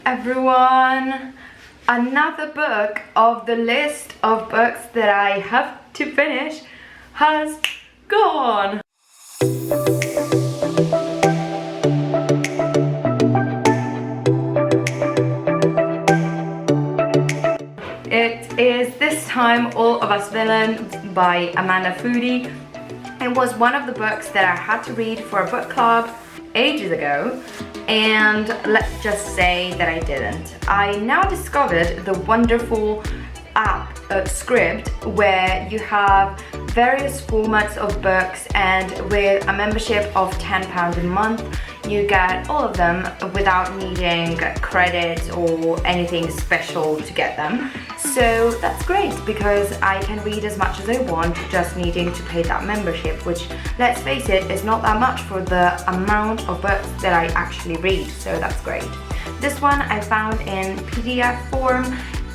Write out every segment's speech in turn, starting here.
everyone! Another book of the list of books that I have to finish has gone. It is this time All of Us Villain by Lisa Foody. It was one of the books that I had to read for a book club ages ago, and let's just say that I didn't. I now discovered the wonderful app Script, where you have various formats of books, and with a membership of £10 a month you get all of them without needing credit or anything special to get them. So that's great because I can read as much as I want, just needing to pay that membership, which, let's face it, is not that much for the amount of books that I actually read, so that's great. This one I found in PDF form,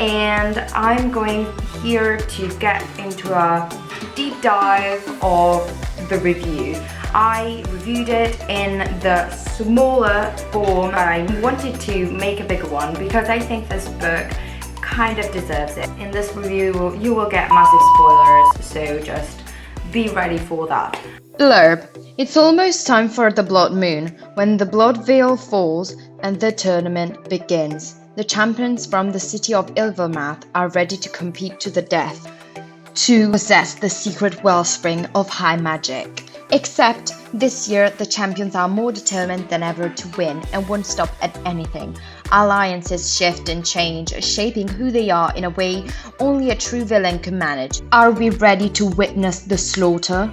and I'm going here to get into a deep dive of the review. I reviewed it in the smaller form, but I wanted to make a bigger one because I think this book kind of deserves it. In this review you will get massive spoilers, so just be ready for that. Blurb. It's almost time for the blood moon, when the blood veil falls and the tournament begins. The champions from the city of Ilvermath are ready to compete to the death to possess the secret wellspring of high magic. Except this year the champions are more determined than ever to win and won't stop at anything. Alliances shift and change, shaping who they are in a way only a true villain can manage. Are we ready to witness the slaughter?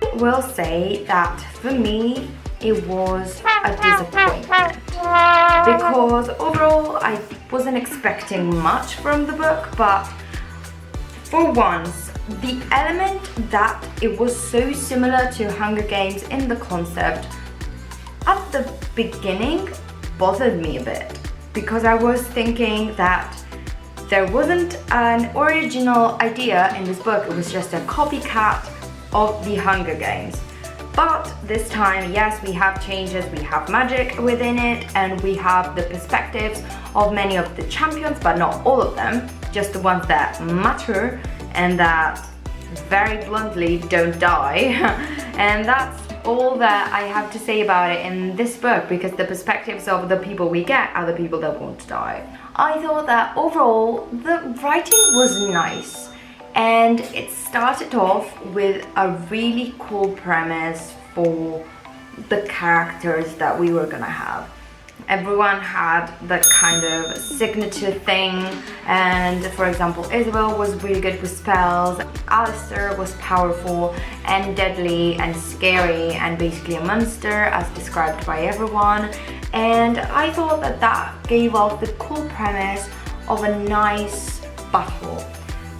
I will say that for me it was a disappointment because overall I wasn't expecting much from the book, but for once the element that it was so similar to Hunger Games in the concept at the beginning bothered me a bit, because I was thinking that there wasn't an original idea in this book, it was just a copycat of the Hunger Games. But this time, yes, we have changes, we have magic within it, and we have the perspectives of many of the champions, but not all of them, just the ones that matter and that very bluntly don't die. And that's all that I have to say about it in this book, because the perspectives of the people we get are the people that won't die. I thought that overall the writing was nice, and it started off with a really cool premise for the characters that we were gonna have. Everyone had that kind of signature thing, and for example Isabel was really good with spells, Alistair was powerful and deadly and scary and basically a monster as described by everyone, and I thought that that gave off the cool premise of a nice battle.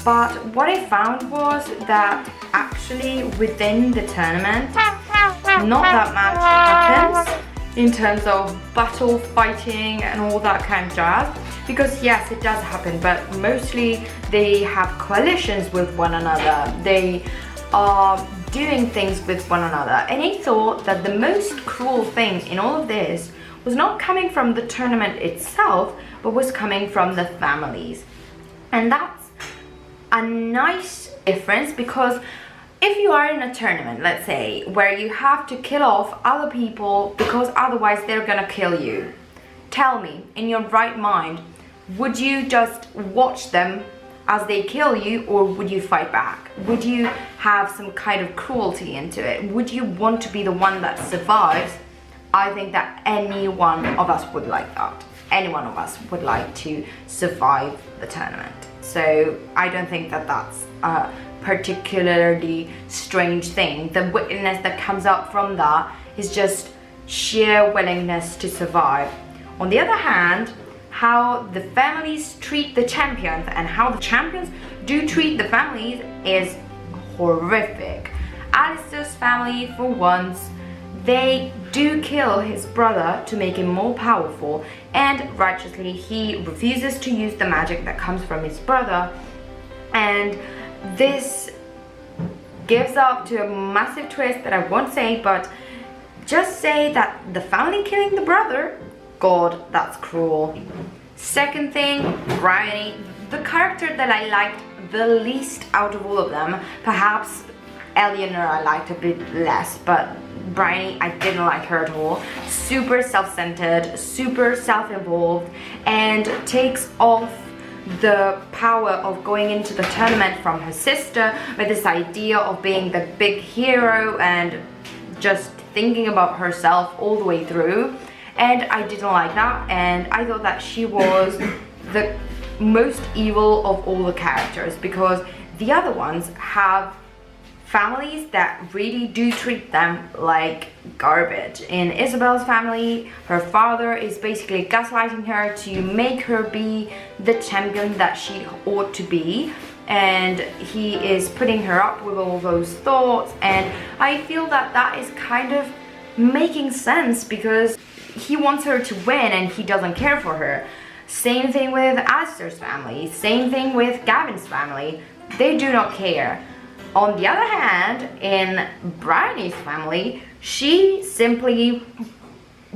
But what I found was that actually within the tournament not that much happens in terms of battle, fighting and all that kind of jazz, because yes, it does happen, but mostly they have coalitions with one another, they are doing things with one another. And I thought that the most cruel thing in all of this was not coming from the tournament itself, but was coming from the families. And that's a nice difference, because if you are in a tournament, let's say, where you have to kill off other people because otherwise they're gonna kill you, tell me, in your right mind, would you just watch them as they kill you, or would you fight back? Would you have some kind of cruelty into it? Would you want to be the one that survives? I think that any one of us would like that. Any one of us would like to survive the tournament. So I don't think that that's a particularly strange thing. The witness that comes up from that is just sheer willingness to survive. On the other hand, how the families treat the champions and how the champions do treat the families is horrific. Alistair's family, for once, they do kill his brother to make him more powerful, and righteously he refuses to use the magic that comes from his brother, and this gives up to a massive twist that I won't say, but just say that the family killing the brother God, that's cruel. Second thing, Bryony, the character that I liked the least out of all of them. Perhaps Eleanor I liked a bit less, but Bryony, I didn't like her at all. Super self-centered, super self-involved, and takes off the power of going into the tournament from her sister with this idea of being the big hero and just thinking about herself all the way through. And I didn't like that, and I thought that she was the most evil of all the characters, because the other ones have families that really do treat them like garbage. In Isabel's family, her father is basically gaslighting her to make her be the champion that she ought to be, and he is putting her up with all those thoughts, and I feel that that is kind of making sense because he wants her to win and he doesn't care for her. Same thing with Alistair's family, same thing with Gavin's family. They do not care. On the other hand, in Bryony's family, she simply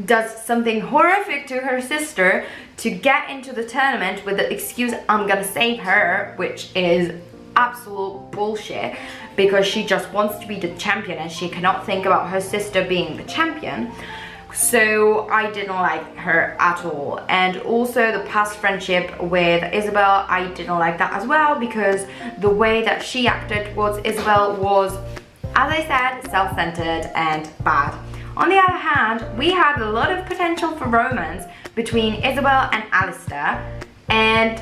does something horrific to her sister to get into the tournament with the excuse, I'm gonna save her, which is absolute bullshit, because she just wants to be the champion and she cannot think about her sister being the champion. So I didn't like her at all. And also the past friendship with Isabel, I didn't like that as well, because the way that she acted towards Isabel was, as I said, self-centered and bad. On the other hand, we had a lot of potential for romance between Isabel and Alistair, and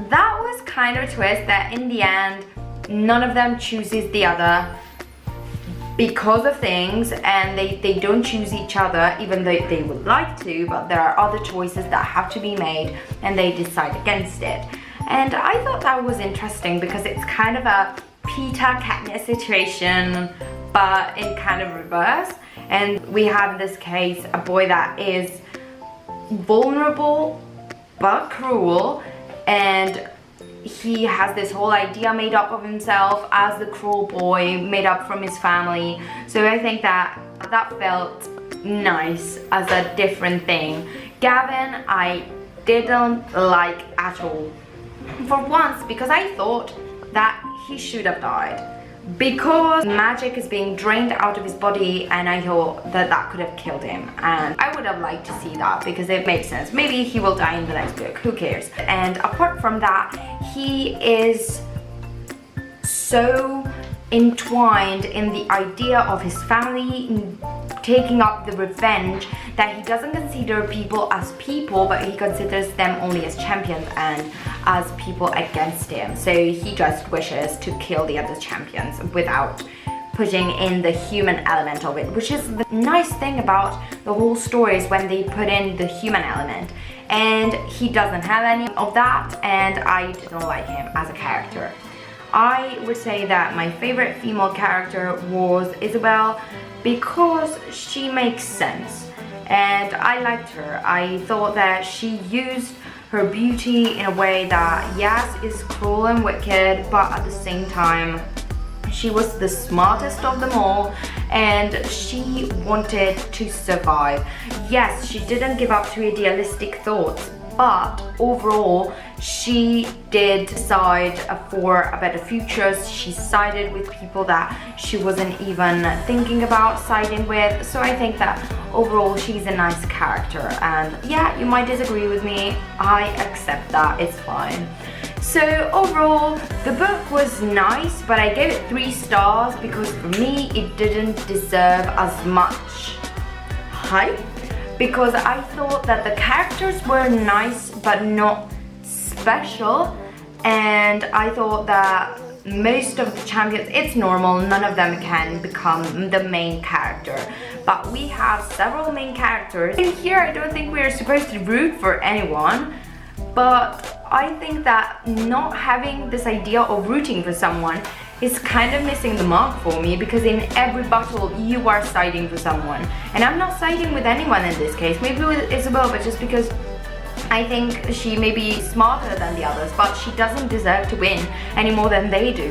that was kind of a twist that in the end none of them chooses the other because of things, and they don't choose each other even though they would like to, but there are other choices that have to be made and they decide against it. And I thought that was interesting because it's kind of a Peter-Katniss situation, but in kind of reverse. And we have in this case a boy that is vulnerable but cruel, and he has this whole idea made up of himself as the cruel boy, made up from his family. So I think that felt nice as a different thing. Gavin, I didn't like at all. For once, because I thought that he should have died. Because magic is being drained out of his body, and I thought that that could have killed him, and I would have liked to see that because it makes sense. Maybe he will die in the next book, who cares? And apart from that, he is so entwined in the idea of his family taking up the revenge that he doesn't consider people as people, but he considers them only as champions and as people against him. So he just wishes to kill the other champions without putting in the human element of it, which is the nice thing about the whole story, is when they put in the human element, and he doesn't have any of that, and I didn't like him as a character. I would say that my favorite female character was Isabel, because she makes sense and I liked her. I thought that she used her beauty in a way that, yes, is cruel and wicked, but at the same time she was the smartest of them all, and she wanted to survive. Yes, she didn't give up to idealistic thoughts, but overall she did decide for a better future. She sided with people that she wasn't even thinking about siding with. So I think that overall she's a nice character, and yeah, you might disagree with me, I accept that, it's fine. So overall the book was nice, but I gave it 3 stars because for me it didn't deserve as much hype, because I thought that the characters were nice but not special, and I thought that most of the champions, it's normal, none of them can become the main character, but we have several main characters. And here I don't think we're supposed to root for anyone, but I think that not having this idea of rooting for someone is kind of missing the mark for me, because in every battle you are siding for someone, and I'm not siding with anyone in this case, maybe with Isabel, but just because I think she may be smarter than the others, but she doesn't deserve to win any more than they do.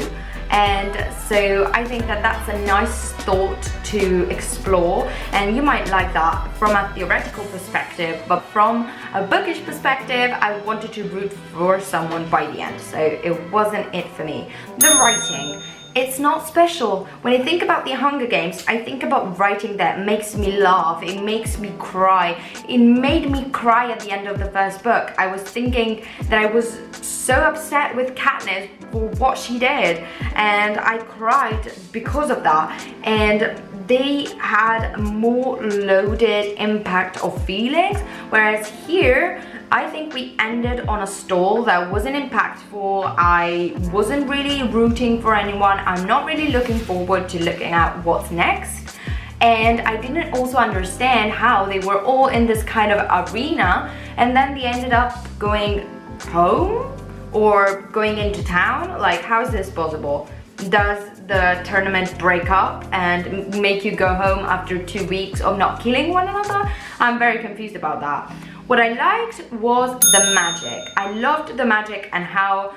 And so I think that that's a nice thought to explore, and you might like that from a theoretical perspective, but from a bookish perspective, I wanted to root for someone by the end, so it wasn't it for me. The writing, it's not special. When I think about the Hunger Games, I think about writing that makes me laugh, it makes me cry. It made me cry at the end of the first book. I was thinking that I was so upset with Katniss for what she did, and I cried because of that. And they had more loaded impact of feelings, whereas here I think we ended on a stall that wasn't impactful. I wasn't really rooting for anyone. I'm not really looking forward to looking at what's next. And I didn't also understand how they were all in this kind of arena and then they ended up going home or going into town. Like, how is this possible? Does the tournament break up and make you go home after 2 weeks of not killing one another? I'm very confused about that. What I liked was the magic. I loved the magic and how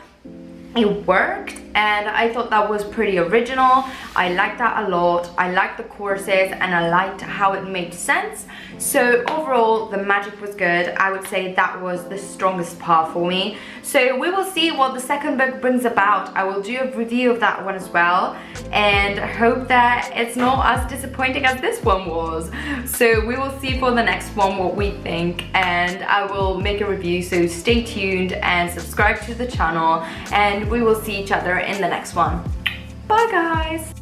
it worked, and I thought that was pretty original. I liked that a lot. I liked the courses and I liked how it made sense. So overall, the magic was good. I would say that was the strongest part for me. So we will see what the second book brings about. I will do a review of that one as well and hope that it's not as disappointing as this one was. So we will see for the next one what we think, and I will make a review, so stay tuned and subscribe to the channel, and we will see each other in the next one. Bye guys!